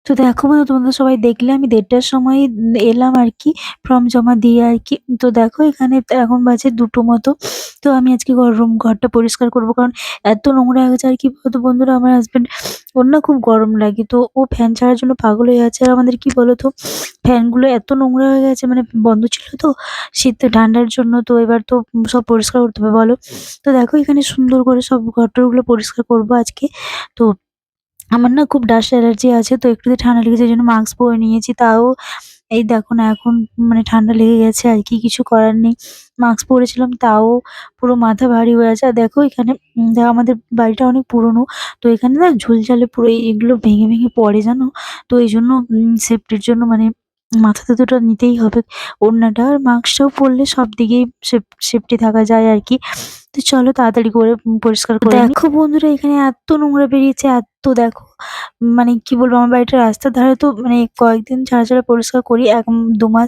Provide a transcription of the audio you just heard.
তো দেখো বন্ধু, তোমরা সবাই দেখলে আমি ১:৩০ টার সময় এলাম আরকি ফর্ম জমা দিয়ে আরকি। তো দেখো এখানে এখন বাজে ২টো মতো। তো আমি আজকে ঘরটা পরিষ্কার করব। কারণ এত নোংরা হয়ে গেছে আর কি বলতো বন্ধুরা, আমার হাসব্যান্ড ওর না খুব গরম লাগে। তো ও ফ্যান ছাড়ার জন্য পাগল হয়ে আছে। আর আমাদের কি বলতো, ফ্যানগুলো এত নোংরা হয়ে গেছে, মানে বন্ধ ছিল তো ঠান্ডার জন্য। তো এবার তো সব পরিষ্কার করতে হবে বলো। তো দেখো এখানে সুন্দর করে সব ঘর-টরগুলো পরিষ্কার করব আজকে। তো আমার না খুব ডাস্ট অ্যালার্জি আছে। তো একটু যদি ঠান্ডা লেগেছে এজন্য মাস্ক পরে নিয়েছি। তাও এই দেখো না এখন মানে ঠান্ডা লেগে গেছে আরকি, কিছু করার নেই। মাস্ক পরেছিলাম তাও পুরো মাথা ভারী হয়ে আছে। আর দেখো এখানে দেখো আমাদের বাড়িটা অনেক পুরনো। তো এখানে না ঝুলঝালে পুরো এগুলো ভেঙে, ভেঙে পড়ে জানো? তো এইজন্য সেফটির জন্য মানে মাথাতে তো ওটা নিতেই হবে ওড়নাটা। আর মাস্কটাও পরলে সব দিকেই সেফটি থাকা যায় আরকি। তো চলো তাড়াতাড়ি করে পরিষ্কার করে নিই। দেখো বন্ধুরা এখানে এত নোংরা বেরিয়েছে, এত দেখো। মানে কি বলবো, আমার বাড়িটার রাস্তার ধারে তো মানে কয়েকদিন ছাড়া, ছাড়া পরিষ্কার করি। ২ মাস